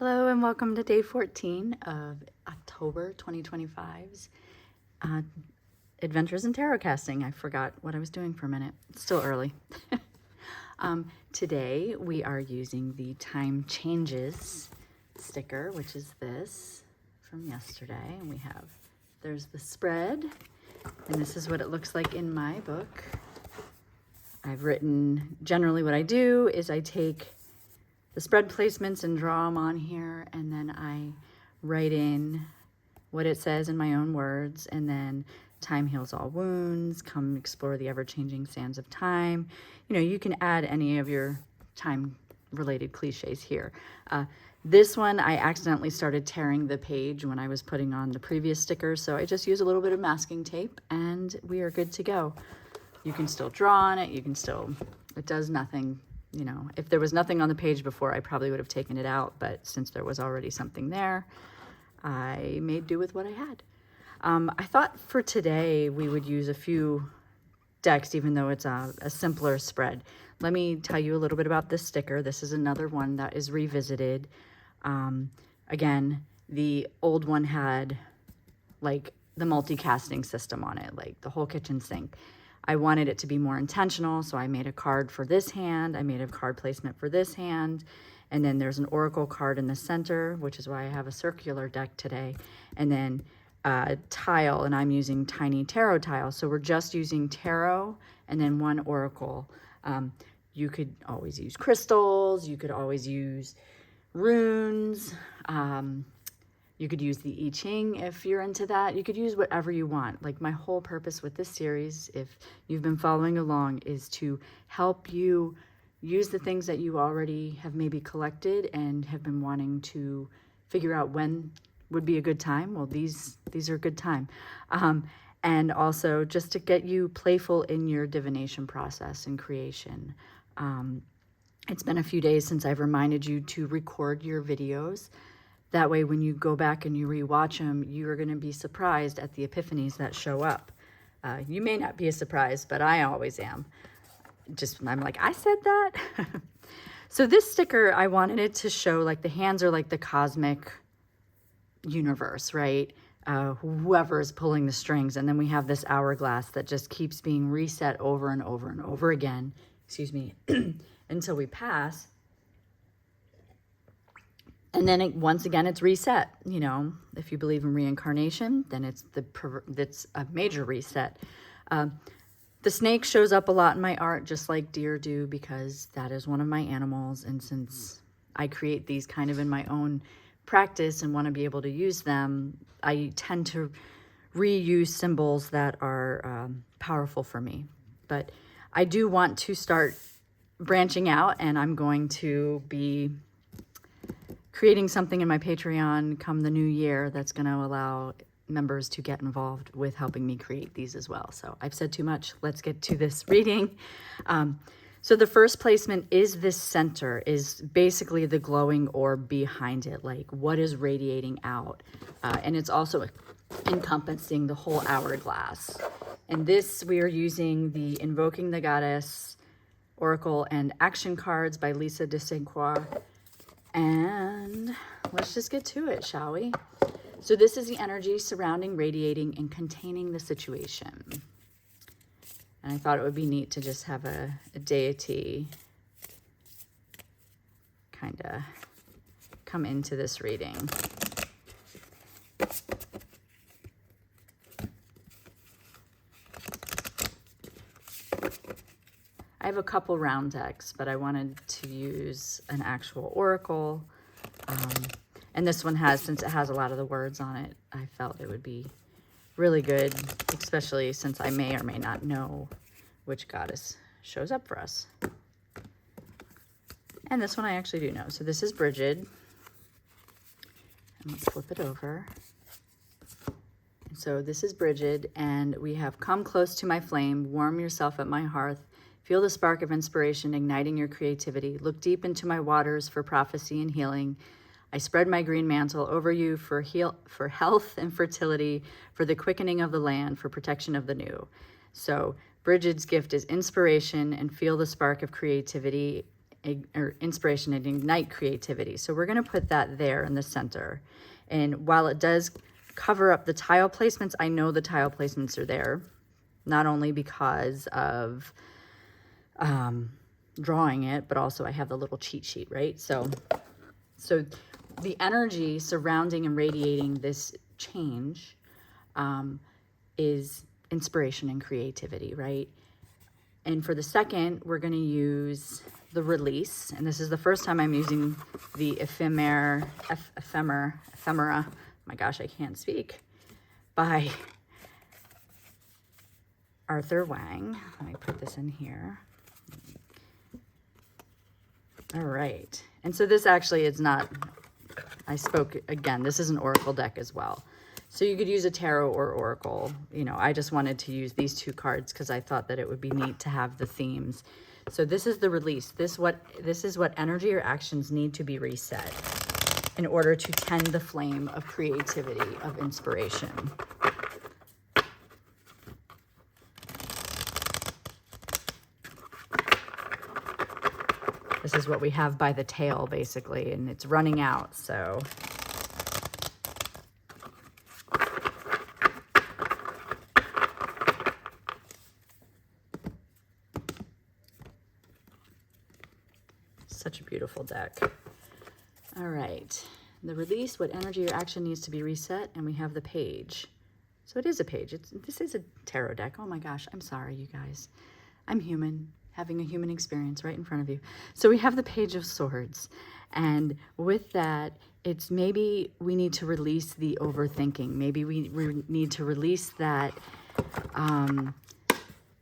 Hello and welcome to day 14 of October 2025's Adventures in Tarot Casting. I forgot what I was doing for a minute. It's still early. Today we are using the Time Changes sticker, which is this from yesterday. And there's the spread, and this is what it looks like in my book. I've written, generally what I do is I take the spread placements and draw them on here, and then I write in what it says in my own words, and then time heals all wounds, come explore the ever-changing sands of time. You know, you can add any of your time-related cliches here. This one, I accidentally started tearing the page when I was putting on the previous sticker, so I just use a little bit of masking tape, and we are good to go. You can still draw on it, it does nothing. You know, if there was nothing on the page before, I probably would have taken it out, but since there was already something there, I made do with what I had. I thought for today we would use a few decks, even though it's a simpler spread. Let me tell you a little bit about this sticker. This is another one that is revisited. Again, the old one had like the multi-casting system on it, like the whole kitchen sink. I wanted it to be more intentional, so I made a card for this hand. I made a card placement for this hand. And then there's an oracle card in the center, which is why I have a circular deck today. And then a tile, and I'm using tiny tarot tiles. So we're just using tarot and then one oracle. You could always use crystals. You could always use runes. You could use the I Ching if you're into that. You could use whatever you want. Like, my whole purpose with this series, if you've been following along, is to help you use the things that you already have maybe collected and have been wanting to figure out when would be a good time. Well, these are a good time. And also just to get you playful in your divination process and creation. It's been a few days since I've reminded you to record your videos. That way, when you go back and you rewatch them, you are going to be surprised at the epiphanies that show up. You may not be as surprised, but I always am. I'm like, I said that? So this sticker, I wanted it to show, like, the hands are like the cosmic universe, right? Whoever is pulling the strings. And then we have this hourglass that just keeps being reset over and over and over again, until we pass. And then once again, it's reset. You know, if you believe in reincarnation, then it's a major reset. The snake shows up a lot in my art, just like deer do, because that is one of my animals. And since I create these kind of in my own practice and want to be able to use them, I tend to reuse symbols that are powerful for me. But I do want to start branching out, and I'm going to be creating something in my Patreon come the new year that's going to allow members to get involved with helping me create these as well. So I've said too much. Let's get to this reading. So the first placement is this center, is basically the glowing orb behind it, like what is radiating out. And it's also encompassing the whole hourglass. And this, we are using the Invoking the Goddess Oracle and Action cards by Lisa de St.Croix. And let's just get to it, shall we? So this is the energy surrounding, radiating, and containing the situation. And I thought it would be neat to just have a deity kind of come into this reading. I have a couple round decks, but I wanted to use an actual oracle. And this one since it has a lot of the words on it, I felt it would be really good, especially since I may or may not know which goddess shows up for us. And this one I actually do know. So this is Bridget. And let's flip it over. And so this is Bridget, and we have come close to my flame, warm yourself at my hearth. Feel the spark of inspiration igniting your creativity. Look deep into my waters for prophecy and healing. I spread my green mantle over you for health and fertility, for the quickening of the land, for protection of the new. So Bridget's gift is inspiration, and feel the spark of creativity or inspiration and ignite creativity. So we're going to put that there in the center. And while it does cover up the tile placements, I know the tile placements are there, not only because of drawing it, but also I have the little cheat sheet, right? So the energy surrounding and radiating this change is inspiration and creativity, right? And for the second, we're going to use the release. And this is the first time I'm using the ephemera. My gosh, I can't speak. By Arthur Wang. Let me put this in here. All right. And so this actually is not, I spoke again, this is an oracle deck as well. So you could use a tarot or oracle. You know, I just wanted to use these two cards because I thought that it would be neat to have the themes. So this is the release. This is what energy or actions need to be reset in order to tend the flame of creativity, of inspiration. This is what we have by the tail, basically, and it's running out, so. Such a beautiful deck. All right, the release, what energy or action needs to be reset, and we have the page. So it is a page. This is a tarot deck. Oh my gosh, I'm sorry, you guys. I'm human, having a human experience right in front of you. So we have the Page of Swords, and with that, it's maybe we need to release the overthinking. Maybe we need to release that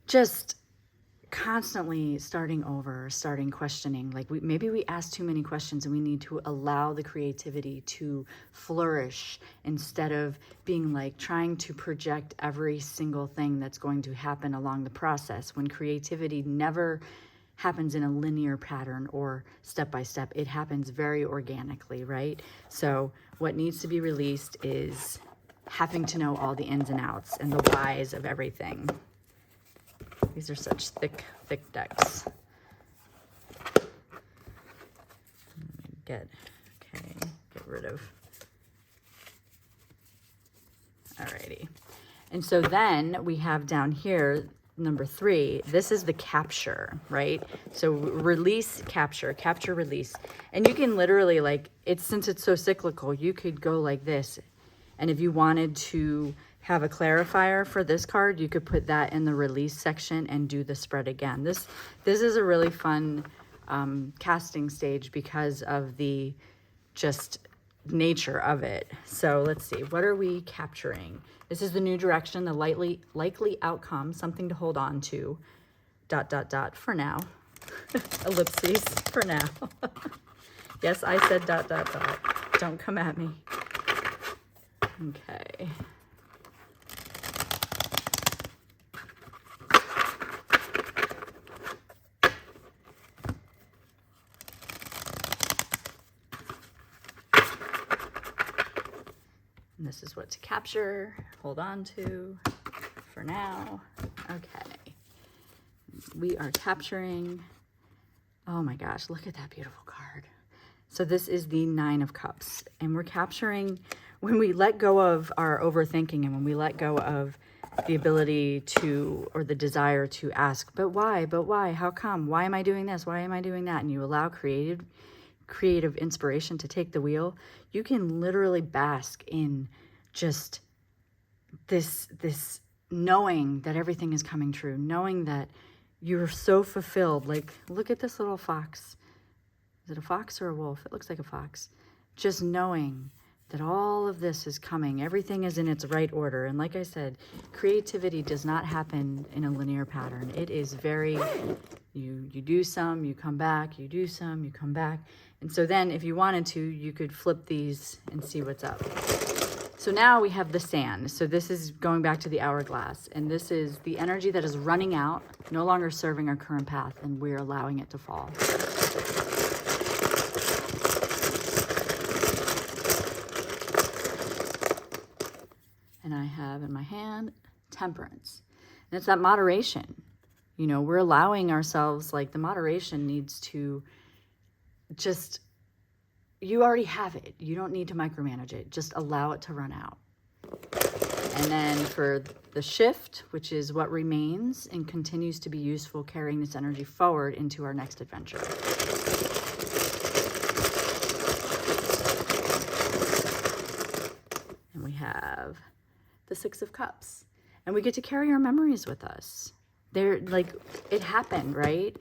just constantly starting over, starting questioning. Like maybe we ask too many questions and we need to allow the creativity to flourish instead of being like trying to project every single thing that's going to happen along the process, when creativity never happens in a linear pattern or step by step. It happens very organically, right? So what needs to be released is having to know all the ins and outs and the whys of everything. These are such thick decks. Get rid of. Alrighty. And so then we have down here, number 3, this is the capture, right? So release, capture, release. And you can literally, like, since it's so cyclical, you could go like this. And if you wanted to have a clarifier for this card, you could put that in the release section and do the spread again. This is a really fun casting stage because of the just nature of it. So let's see, what are we capturing? This is the new direction, the likely outcome, something to hold on to, ... for now. Ellipses, for now. Yes, I said ... Don't come at me. Okay. And this is what to capture, hold on to for now. Okay. We are capturing, oh my gosh, look at that beautiful card. So this is the 9 of Cups, and we're capturing when we let go of our overthinking and when we let go of the ability to, or the desire to ask, but why, how come, why am I doing this, why am I doing that? And you allow creative inspiration to take the wheel, you can literally bask in just this knowing that everything is coming true, knowing that you're so fulfilled. Like, look at this little fox. Is it a fox or a wolf? It looks like a fox. Just knowing that all of this is coming, everything is in its right order. And like I said, creativity does not happen in a linear pattern. It is very, you do some, you come back, you do some, you come back. And so then if you wanted to, you could flip these and see what's up. So now we have the sand. So this is going back to the hourglass. And this is the energy that is running out, no longer serving our current path, and we're allowing it to fall. And I have in my hand temperance. And it's that moderation. You know, we're allowing ourselves, like, the moderation needs to just, you already have it. You don't need to micromanage it. Just allow it to run out. And then for the shift, which is what remains and continues to be useful, carrying this energy forward into our next adventure. And we have the Six of Cups. And we get to carry our memories with us. They're like, it happened, right?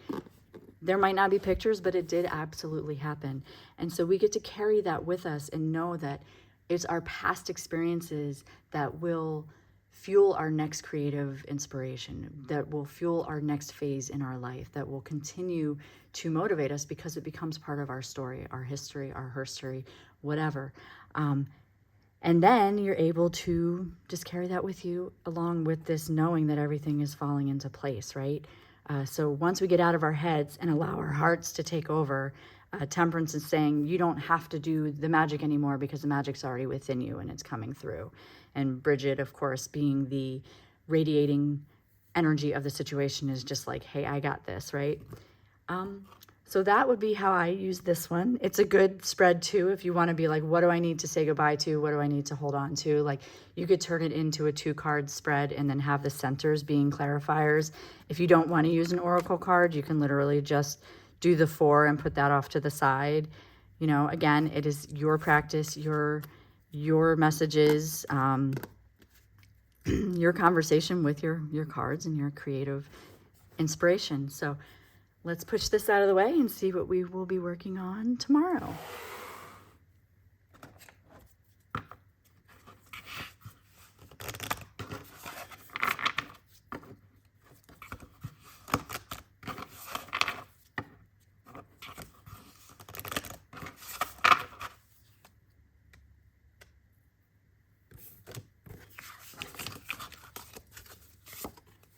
There might not be pictures, but it did absolutely happen. And so we get to carry that with us and know that it's our past experiences that will fuel our next creative inspiration, that will fuel our next phase in our life, that will continue to motivate us because it becomes part of our story, our history, our herstory, whatever. And then you're able to just carry that with you along with this knowing that everything is falling into place, right? So once we get out of our heads and allow our hearts to take over, Temperance is saying you don't have to do the magic anymore because the magic's already within you and it's coming through. And Bridget, of course, being the radiating energy of the situation, is just like, hey, I got this, right? So that would be how I use this one. It's a good spread too if you want to be like, what do I need to say goodbye to? What do I need to hold on to? Like, you could turn it into a 2-card spread and then have the centers being clarifiers. If you don't want to use an oracle card, you can literally just do the 4 and put that off to the side. You know, again, it is your practice, your messages, your conversation with your cards and your creative inspiration. So let's push this out of the way and see what we will be working on tomorrow.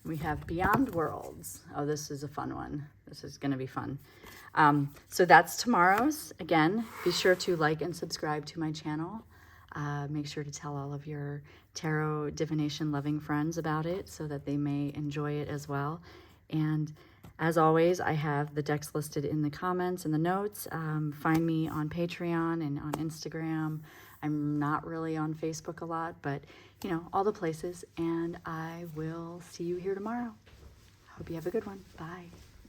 We have Beyond Worlds. Oh, this is a fun one. This is going to be fun. So that's tomorrow's. Again, be sure to like and subscribe to my channel. Make sure to tell all of your tarot divination loving friends about it so that they may enjoy it as well. And as always, I have the decks listed in the comments and the notes. Find me on Patreon and on Instagram. I'm not really on Facebook a lot, but you know, all the places. And I will see you here tomorrow. Hope you have a good one. Bye.